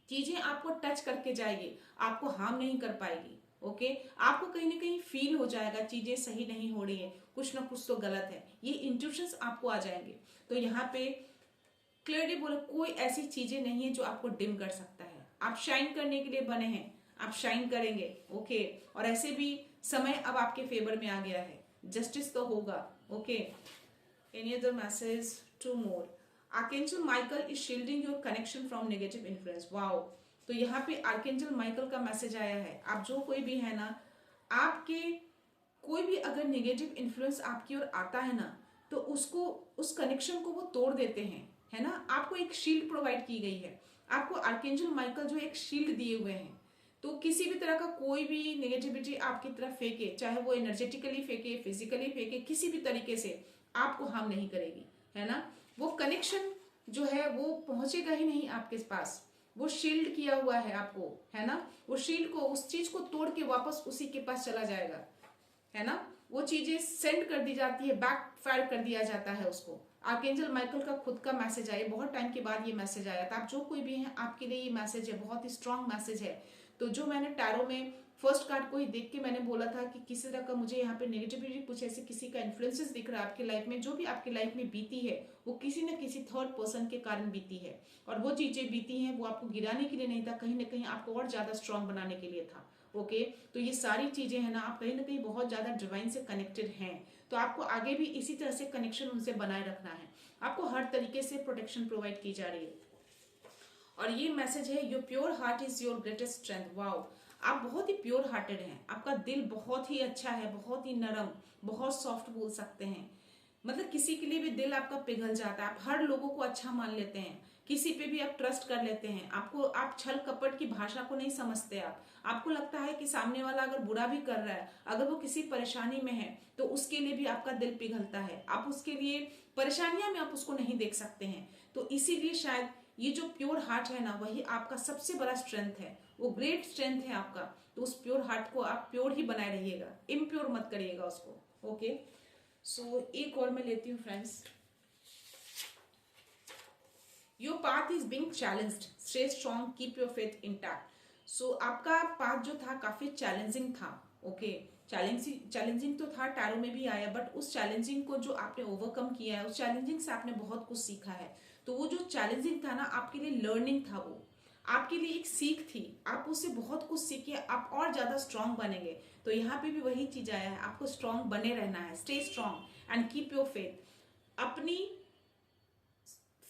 Speaker 1: चीजें आपको टच करके जाएगी, आपको हार्म नहीं कर पाएगी। ओके, आपको कहीं ना कहीं फील हो जाएगा चीजें सही नहीं हो रही है, कुछ ना कुछ तो गलत है, ये इंट्यूशंस आपको आ जाएंगे। तो यहाँ पे क्लियरली बोले, कोई ऐसी चीजें नहीं है जो आपको डिम कर सकता है। आप शाइन करने के लिए बने हैं, आप शाइन करेंगे। ओके, और ऐसे भी समय अब आपके फेवर में आ गया है, जस्टिस तो होगा। Okay, any other message? 2 more. Archangel Michael is shielding your connection from negative influence. Wow, तो यहाँ पे आर्केंजल माइकल का मैसेज आया है। आप जो कोई भी है ना, आपके कोई भी अगर नेगेटिव इन्फ्लुएंस आपकी ओर आता है ना, तो उसको, उस कनेक्शन को वो तोड़ देते हैं, है ना। आपको एक शील्ड प्रोवाइड की गई है, आपको आर्कएंजल माइकल जो एक शील्ड दिए हुए हैं। तो किसी भी तरह का कोई भी नेगेटिविटी आपकी तरफ फेंके, चाहे वो एनर्जेटिकली फेंके, फिजिकली फेंके, किसी भी तरीके से आपको हार्म नहीं करेगी, है ना। वो कनेक्शन जो है वो पहुंचेगा ही नहीं आपके पास। वो शील्ड किया हुआ है आपको, है ना। वो शील्ड को, उस चीज को तोड़ के वापस उसी के पास चला जाएगा, है ना। वो चीजें सेंड कर दी जाती है, बैक फायर कर दिया जाता है उसको। आर्कएंजल माइकल का खुद का मैसेज आया, बहुत टाइम के बाद ये मैसेज आया था। आप जो कोई भी हैं, आपके लिए ये मैसेज है, बहुत ही स्ट्रांग मैसेज है। तो जो मैंने टैरो में फर्स्ट कार्ड को ही देख के मैंने बोला था कि किसी तरह का मुझे यहाँ पे नेगेटिविटी, कुछ ऐसे किसी का इन्फ्लुएंसेस दिख रहा है आपकी लाइफ में। जो भी आपकी लाइफ में बीती है वो किसी न किसी थर्ड पर्सन के कारण बीती है, और वो चीजें बीती हैं वो आपको गिराने के लिए नहीं था, कहीं ना कहीं आपको और ज्यादा स्ट्रांग बनाने के लिए था। ओके, तो ये सारी चीजें है ना, आप कहीं ना कहीं बहुत ज्यादा डिवाइन से कनेक्टेड हैं, तो आपको आगे भी इसी तरह से कनेक्शन उनसे बनाए रखना है। आपको हर तरीके से प्रोटेक्शन प्रोवाइड की जा रही है। और ये मैसेज है, your pure heart is your greatest strength. Wow, आप बहुत ही प्योर हार्टेड हैं, आपका दिल बहुत ही अच्छा है, बहुत ही नरम, बहुत सॉफ्ट बोल सकते हैं। मतलब किसी के लिए भी दिल आपका पिघल जाता है, आप हर लोगों को अच्छा मान लेते हैं, किसी पे भी आप ट्रस्ट कर लेते हैं। आपको, आप छल कपट की भाषा को नहीं समझते। आपको लगता है कि सामने वाला अगर बुरा भी कर रहा है, अगर वो किसी परेशानी में है, तो उसके लिए भी आपका दिल पिघलता है। आप उसके लिए परेशानियां में आप उसको नहीं देख सकते हैं। तो इसीलिए शायद ये जो प्योर हार्ट है ना, वही आपका सबसे बड़ा स्ट्रेंथ है, वो ग्रेट स्ट्रेंथ है आपका। तो उस प्योर हार्ट को आप प्योर ही बनाए रहिएगा, इम्प्योर मत करिएगा उसको। ओके, सो एक और मैं लेती हूँ friends. Your path is being challenged, stay strong, keep your faith intact. So आपका पाथ जो था काफी चैलेंजिंग था। ओके, चैलेंजिंग तो था, टैरो में भी आया, बट उस चैलेंजिंग को जो आपने ओवरकम किया है, उस चैलेंजिंग से आपने बहुत कुछ सीखा है। तो वो जो चैलेंजिंग था ना, आपके लिए लर्निंग था, वो आपके लिए एक सीख थी, आप उससे बहुत कुछ सीखे, आप और ज्यादा स्ट्रांग बनेंगे। तो यहाँ पे भी वही चीज आया है, आपको स्ट्रांग बने रहना है, stay strong and keep your faith. अपनी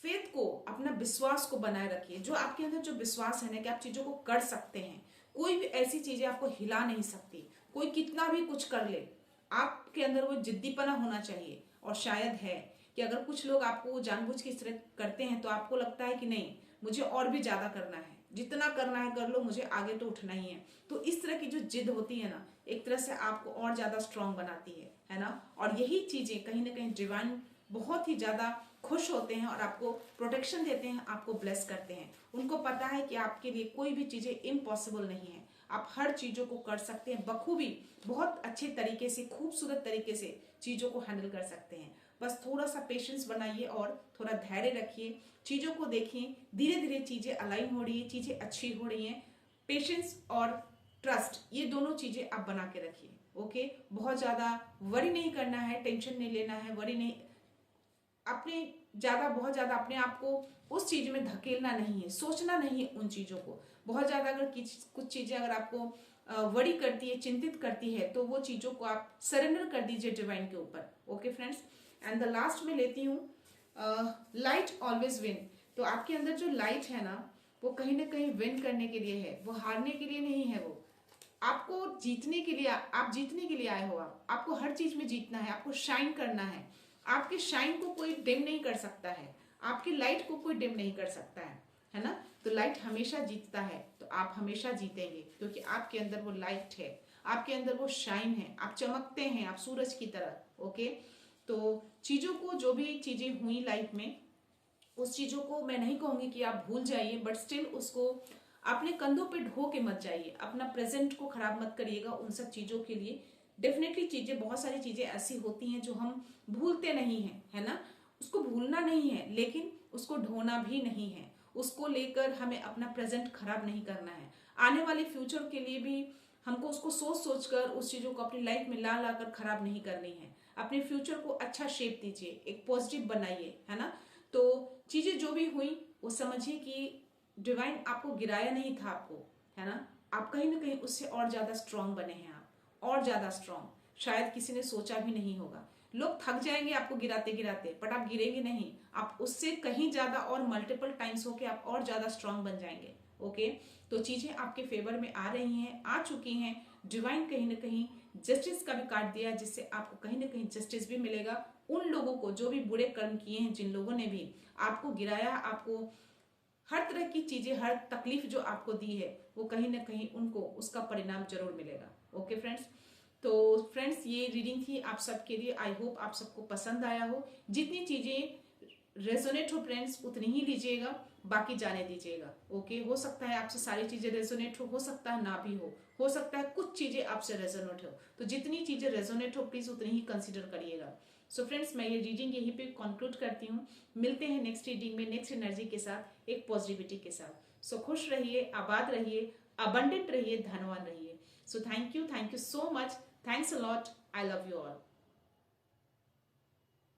Speaker 1: फेथ को, अपना विश्वास को बनाए रखिए। जो आपके अंदर जो विश्वास है ना कि आप चीजों को कर सकते हैं, कोई भी ऐसी चीजें आपको हिला नहीं सकती, कोई कितना भी कुछ कर ले, आपके अंदर वो जिद्दीपना होना चाहिए। और शायद है कि अगर कुछ लोग आपको जानबूझ के इस तरह करते हैं, तो आपको लगता है कि नहीं, मुझे और भी ज्यादा करना है, जितना करना है कर लो, मुझे आगे तो उठना ही है। तो इस तरह की जो जिद होती है ना, एक तरह से आपको और ज्यादा स्ट्रांग बनाती है ना। और यही चीजें कहीं ना कहीं डिवाइन बहुत ही ज्यादा खुश होते हैं और आपको प्रोटेक्शन देते हैं, आपको ब्लेस करते हैं। उनको पता है कि आपके लिए कोई भी चीजें इम्पॉसिबल नहीं है, आप हर चीजों को कर सकते हैं बखूबी, बहुत अच्छे तरीके से, खूबसूरत तरीके से चीजों को हैंडल कर सकते हैं। बस थोड़ा सा पेशेंस बनाइए और थोड़ा धैर्य रखिए, चीजों को देखिए, धीरे धीरे चीजें अलाइन हो रही है, चीजें अच्छी हो रही हैं। पेशेंस और ट्रस्ट, ये दोनों चीजें आप बना के रखिए। ओके, बहुत ज्यादा वरी नहीं करना है, टेंशन नहीं लेना है, वरी नहीं, अपने बहुत ज्यादा अपने आप को उस चीज में धकेलना नहीं है, सोचना नहीं है उन चीजों को बहुत ज्यादा। अगर कुछ चीजें अगर आपको वरी करती है, चिंतित करती है, तो वो चीजों को आप सरेंडर कर दीजिए डिवाइन के ऊपर। Okay friends, and the last में लेती हूँ, लाइट ऑलवेज विन। तो आपके अंदर जो लाइट है ना, वो कहीं ना कहीं विन करने के लिए है, वो हारने के लिए नहीं है। वो आपको जीतने के लिए, आप जीतने के लिए आए हो। आपको हर चीज में जीतना है, आपको शाइन करना है। आपके शाइन को कोई डिम नहीं कर सकता है, आपकी लाइट को कोई डिम नहीं कर सकता है ना। तो लाइट हमेशा जीतता है, तो आप हमेशा जीतेंगे, क्योंकि आपके अंदर वो लाइट है, आपके अंदर वो शाइन है, आप चमकते हैं, आप सूरज की तरह। ओके, तो चीजों को, जो भी चीजें हुई लाइफ में, उस चीजों को मैं नहीं कहूंगी कि आप भूल जाइए, बट स्टिल उसको अपने कंधों पे ढो के मत जाइए, अपना प्रेजेंट को खराब मत करिएगा उन सब चीजों के लिए। डेफिनेटली चीजें, बहुत सारी चीजें ऐसी होती हैं जो हम भूलते नहीं हैं, है ना। उसको भूलना नहीं है, लेकिन उसको ढोना भी नहीं है, उसको लेकर हमें अपना प्रेजेंट खराब नहीं करना है। आने वाले फ्यूचर के लिए भी हमको उसको सोच सोच कर उस चीजों को अपनी लाइफ में ला ला कर खराब नहीं करनी है। अपने फ्यूचर को अच्छा शेप दीजिए, एक पॉजिटिव बनाइए, है ना। तो चीजें जो भी हुई, वो समझिए कि डिवाइन आपको गिराया नहीं था आपको, है ना। आप कहीं ना कहीं उससे और ज्यादा स्ट्रांग बने हैं, आप और ज्यादा स्ट्रांग शायद किसी ने सोचा भी नहीं होगा। लोग थक जाएंगे आपको गिराते गिराते, बट आप गिरेंगे नहीं, आप उससे कहीं ज्यादा और मल्टीपल टाइम्स होके आप और ज्यादा स्ट्रांग बन जाएंगे। ओके, तो चीजें आपके फेवर में आ रही हैं, आ चुकी हैं। डिवाइन कहीं ना कहीं जस्टिस का भी कार्ड दिया, जिससे आपको कहीं ना कहीं जस्टिस भी मिलेगा। उन लोगों को जो भी बुरे कर्म किए हैं, जिन लोगों ने भी आपको गिराया, आपको हर तरह की चीजें, हर तकलीफ जो आपको दी है, वो कहीं ना कहीं उनको उसका परिणाम जरूर मिलेगा। ओके फ्रेंड्स, तो फ्रेंड्स ये रीडिंग थी आप सबके लिए। आई होप आप सबको पसंद आया हो। जितनी चीजें रेजोनेट हो फ्रेंड्स उतनी ही लीजिएगा, बाकी जाने दीजिएगा। ओके, हो सकता है आपसे सारी चीजें रेजोनेट हो सकता है ना भी हो सकता है कुछ चीजें आपसे रेजोनेट हो। तो जितनी चीजें रेजोनेट हो प्लीज उतनी ही कंसिडर करिएगा। सो फ्रेंड्स, मैं ये रीडिंग यहीं पे कंक्लूड करती हूँ। मिलते हैं नेक्स्ट रीडिंग में नेक्स्ट एनर्जी के साथ, एक पॉजिटिविटी के साथ। सो खुश रहिए, आबाद रहिए, अबंडेंट रहिए, धनवान रहिए। सो thank you so much. Thanks a lot. I love you all.